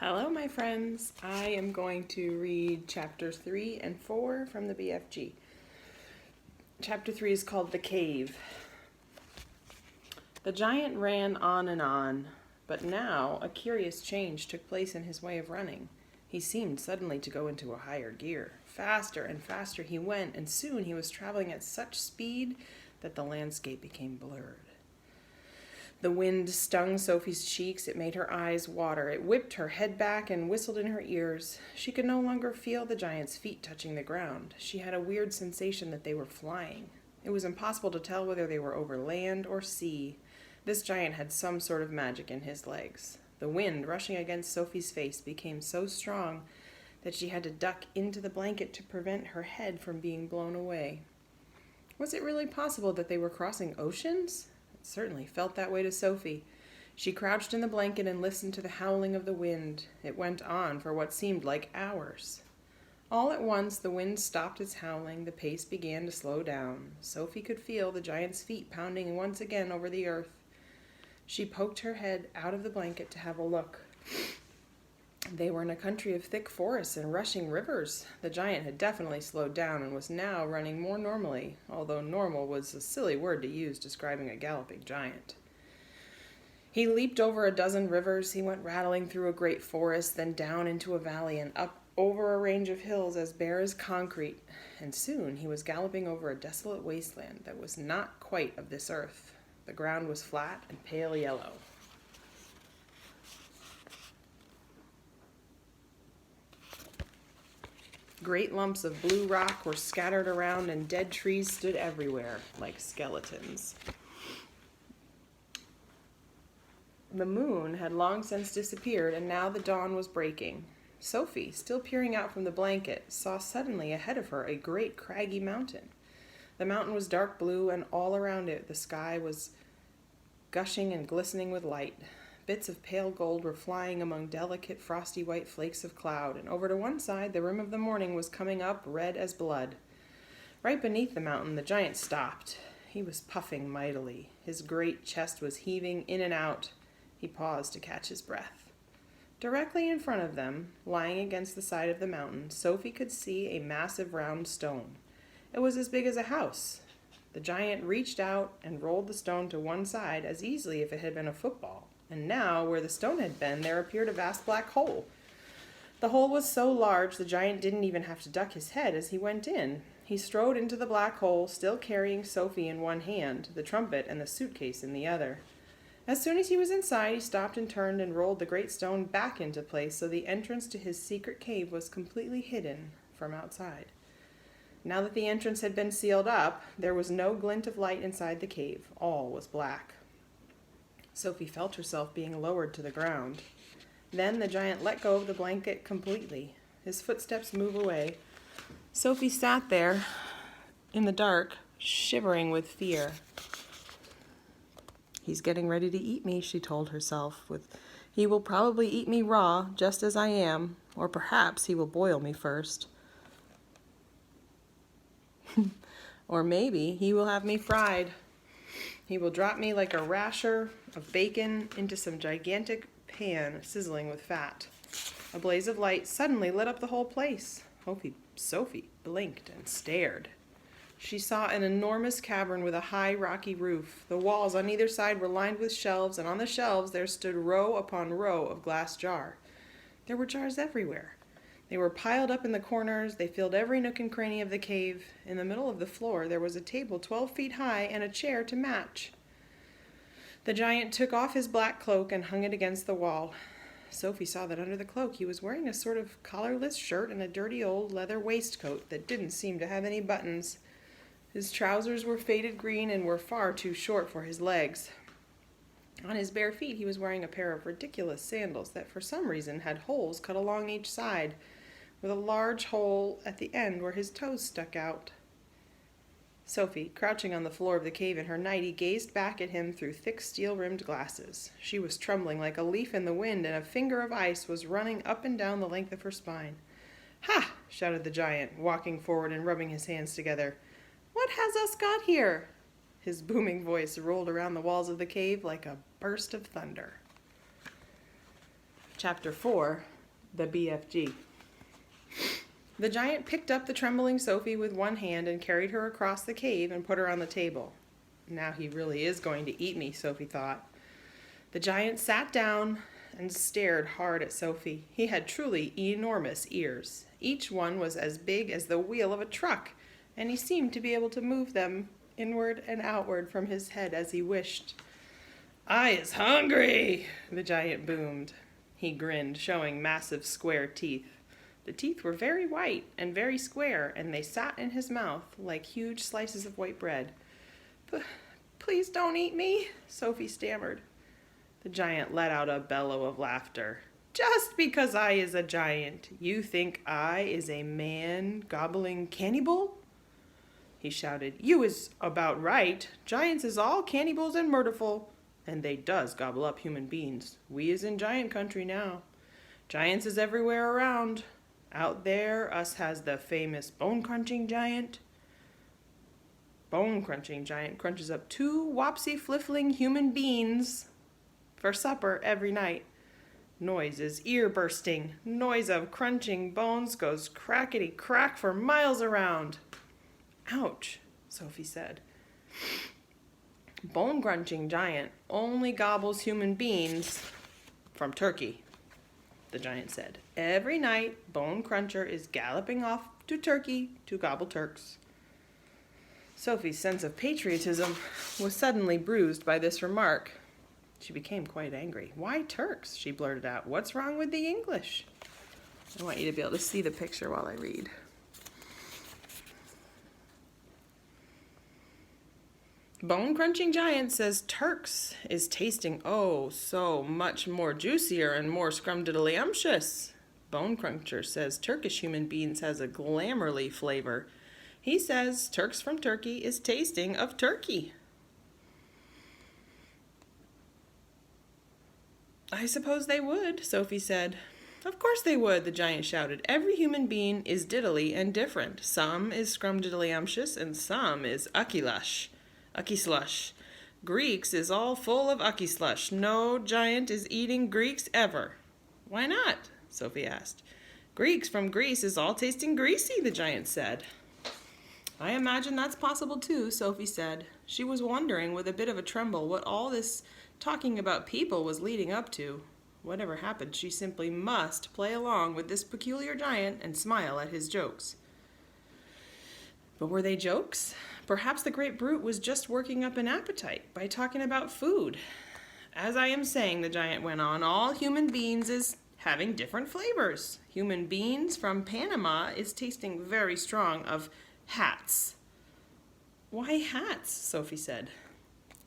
Hello, my friends. I am going to read chapters 3 and 4 from the BFG. Chapter 3 is called The Cave. The giant ran on, but now a curious change took place in his way of running. He seemed suddenly to go into a higher gear. Faster and faster he went, and soon he was traveling at such speed that the landscape became blurred. The wind stung Sophie's cheeks. It made her eyes water. It whipped her head back and whistled in her ears. She could no longer feel the giant's feet touching the ground. She had a weird sensation that they were flying. It was impossible to tell whether they were over land or sea. This giant had some sort of magic in his legs. The wind rushing against Sophie's face became so strong that she had to duck into the blanket to prevent her head from being blown away. Was it really possible that they were crossing oceans? It certainly felt that way to Sophie. She crouched in the blanket and listened to the howling of the wind. It went on for what seemed like hours. All at once the wind stopped its howling. The pace began to slow down. Sophie could feel the giant's feet pounding once again over the earth. She poked her head out of the blanket to have a look. They were in a country of thick forests and rushing rivers. The giant had definitely slowed down and was now running more normally, although normal was a silly word to use describing a galloping giant. He leaped over a dozen rivers. He went rattling through a great forest, then down into a valley and up over a range of hills as bare as concrete. And soon he was galloping over a desolate wasteland that was not quite of this earth. The ground was flat and pale yellow. Great lumps of blue rock were scattered around, and dead trees stood everywhere, like skeletons. The moon had long since disappeared, and now the dawn was breaking. Sophie, still peering out from the blanket, saw suddenly ahead of her a great craggy mountain. The mountain was dark blue, and all around it the sky was gushing and glistening with light. Bits of pale gold were flying among delicate, frosty white flakes of cloud, and over to one side the rim of the morning was coming up red as blood. Right beneath the mountain the giant stopped. He was puffing mightily. His great chest was heaving in and out. He paused to catch his breath. Directly in front of them, lying against the side of the mountain, Sophie could see a massive round stone. It was as big as a house. The giant reached out and rolled the stone to one side as easily if it had been a football. And now, where the stone had been, there appeared a vast black hole. The hole was so large the giant didn't even have to duck his head as he went in. He strode into the black hole, still carrying Sophie in one hand, the trumpet and the suitcase in the other. As soon as he was inside, he stopped and turned and rolled the great stone back into place so the entrance to his secret cave was completely hidden from outside. Now that the entrance had been sealed up, there was no glint of light inside the cave. All was black. Sophie felt herself being lowered to the ground. Then the giant let go of the blanket completely. His footsteps moved away. Sophie sat there in the dark, shivering with fear. "He's getting ready to eat me," she told herself. "He will probably eat me raw, just as I am, or perhaps he will boil me first. Or maybe he will have me fried. He will drop me like a rasher of bacon into some gigantic pan sizzling with fat." A blaze of light suddenly lit up the whole place. Sophie blinked and stared. She saw an enormous cavern with a high rocky roof. The walls on either side were lined with shelves, and on the shelves there stood row upon row of glass jars. There were jars everywhere. They were piled up in the corners. They filled every nook and cranny of the cave. In the middle of the floor there was a table 12 feet high and a chair to match. The giant took off his black cloak and hung it against the wall. Sophie saw that under the cloak he was wearing a sort of collarless shirt and a dirty old leather waistcoat that didn't seem to have any buttons. His trousers were faded green and were far too short for his legs. On his bare feet he was wearing a pair of ridiculous sandals that for some reason had holes cut along each side, with a large hole at the end where his toes stuck out. Sophie, crouching on the floor of the cave in her nightie, gazed back at him through thick steel-rimmed glasses. She was trembling like a leaf in the wind, and a finger of ice was running up and down the length of her spine. "Ha!" shouted the giant, walking forward and rubbing his hands together. "What has us got here?" His booming voice rolled around the walls of the cave like a burst of thunder. Chapter 4, the BFG. The giant picked up the trembling Sophie with one hand and carried her across the cave and put her on the table. Now he really is going to eat me, Sophie thought. The giant sat down and stared hard at Sophie. He had truly enormous ears. Each one was as big as the wheel of a truck, and he seemed to be able to move them inward and outward from his head as he wished. "I is hungry," the giant boomed. He grinned, showing massive square teeth. The teeth were very white and very square, and they sat in his mouth like huge slices of white bread. "Please don't eat me," Sophie stammered. The giant let out a bellow of laughter. "Just because I is a giant, you think I is a man-gobbling cannibal?" He shouted. "You is about right. Giants is all cannibals and murderful, and they does gobble up human beings. We is in giant country now. Giants is everywhere around. Out there, us has the famous bone-crunching giant. Bone-crunching giant crunches up 2 wopsy-fliffling human beings for supper every night. Noise is ear-bursting. Noise of crunching bones goes crackety-crack for miles around." "Ouch," Sophie said. "Bone-crunching giant only gobbles human beings from Turkey," the giant said. "Every night, Bone Cruncher is galloping off to Turkey to gobble Turks." Sophie's sense of patriotism was suddenly bruised by this remark. She became quite angry. "Why Turks?" she blurted out. "What's wrong with the English?" I want you to be able to see the picture while I read. Bone-crunching giant says Turks is tasting oh so much more juicier and more scrumdiddlyumptious. Bone Cruncher says Turkish human beings has a glamourly flavor. He says Turks from Turkey is tasting of turkey. "I suppose they would," Sophie said. "Of course they would," the giant shouted. "Every human being is diddly and different. Some is scrumdiddlyumptious and some is ucky slush. Greeks is all full of ucky slush. No giant is eating Greeks ever." "Why not?" Sophie asked. "Greeks from Greece is all tasting greasy," the giant said. "I imagine that's possible too," Sophie said. She was wondering with a bit of a tremble what all this talking about people was leading up to. Whatever happened, she simply must play along with this peculiar giant and smile at his jokes. But were they jokes? Perhaps the great brute was just working up an appetite by talking about food. "As I am saying," the giant went on, "all human beings is having different flavors. Human beings from Panama is tasting very strong of hats." "Why hats?" Sophie said.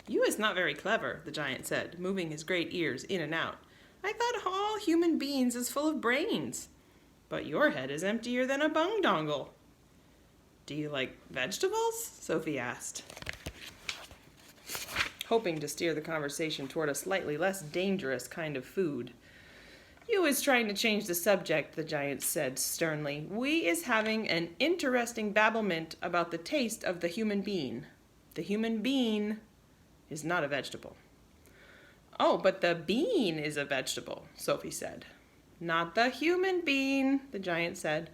"You is not very clever," the giant said, moving his great ears in and out. "I thought all human beings is full of brains, but your head is emptier than a bung dongle." "Do you like vegetables?" Sophie asked, hoping to steer the conversation toward a slightly less dangerous kind of food. "You is trying to change the subject," the giant said sternly. "We is having an interesting babblement about the taste of the human bean. The human bean is not a vegetable." "Oh, but the bean is a vegetable," Sophie said. "Not the human bean," the giant said.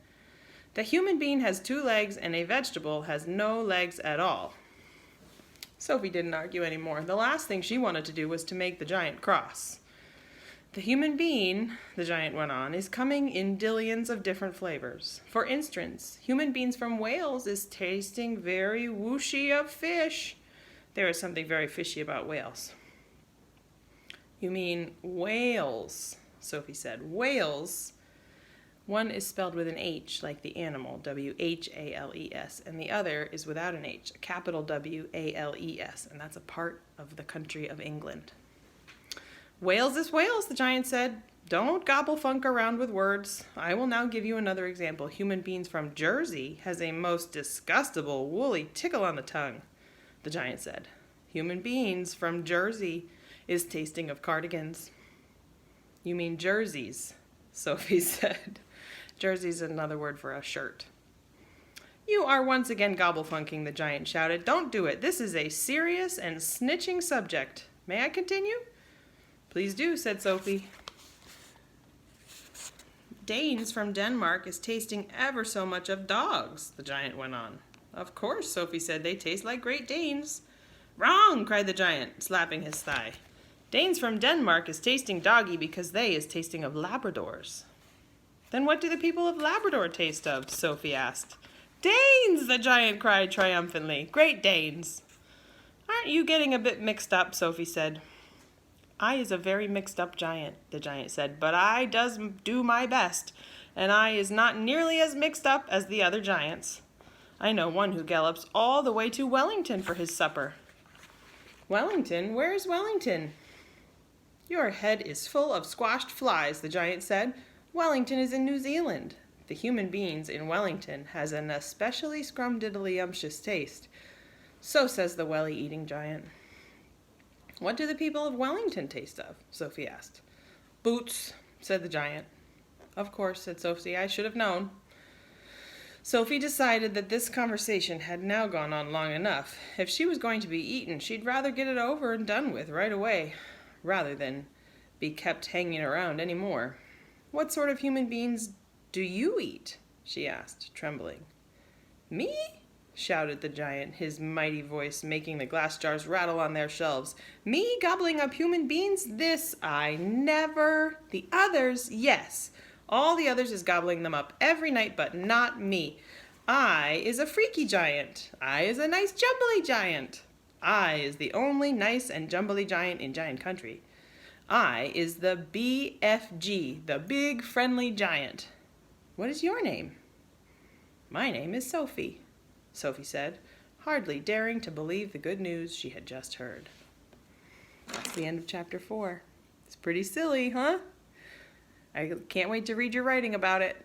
"The human being has 2 legs and a vegetable has no legs at all." Sophie didn't argue anymore. The last thing she wanted to do was to make the giant cross. "The human being," the giant went on, "is coming in dillions of different flavors. For instance, human beings from Wales is tasting very whooshy of fish. There is something very fishy about whales." "You mean whales," Sophie said. "Whales. One is spelled with an H, like the animal, W-H-A-L-E-S, and the other is without an H, a capital W-A-L-E-S, and that's a part of the country of England." "Wales is Wales," the giant said. "Don't gobble funk around with words. I will now give you another example. Human beings from Jersey has a most disgustable, woolly tickle on the tongue," the giant said. "Human beings from Jersey is tasting of cardigans." "You mean jerseys," Sophie said. Jersey's another word for a shirt. "You are once again gobble-funking," the giant shouted. "Don't do it. This is a serious and snitching subject. May I continue?" "Please do," said Sophie. Danes from Denmark is tasting ever so much of dogs, the giant went on. Of course, Sophie said, they taste like Great Danes. Wrong, cried the giant, slapping his thigh. Danes from Denmark is tasting doggy because they is tasting of Labradors. Then what do the people of Labrador taste of? Sophie asked. Danes, the giant cried triumphantly. Great Danes. Aren't you getting a bit mixed up? Sophie said. I is a very mixed up giant, the giant said, but I does do my best, and I is not nearly as mixed up as the other giants. I know one who gallops all the way to Wellington for his supper. Wellington? Where is Wellington? Your head is full of squashed flies, the giant said. Wellington is in New Zealand. The human beings in Wellington has an especially scrumdiddly-umptious taste. So says the welly-eating giant. What do the people of Wellington taste of? Sophie asked. Boots, said the giant. Of course, said Sophie, I should have known. Sophie decided that this conversation had now gone on long enough. If she was going to be eaten, she'd rather get it over and done with right away, rather than be kept hanging around any more. What sort of human beings do you eat? She asked, trembling. Me? Shouted the giant, his mighty voice making the glass jars rattle on their shelves. Me gobbling up human beings? This I never. The others, yes. All the others is gobbling them up every night, but not me. I is a freaky giant. I is a nice jumbly giant. I is the only nice and jumbly giant in Giant Country. I is the BFG, the Big Friendly Giant. What is your name? My name is Sophie, Sophie said, hardly daring to believe the good news she had just heard. That's the end of chapter 4. It's pretty silly, huh? I can't wait to read your writing about it.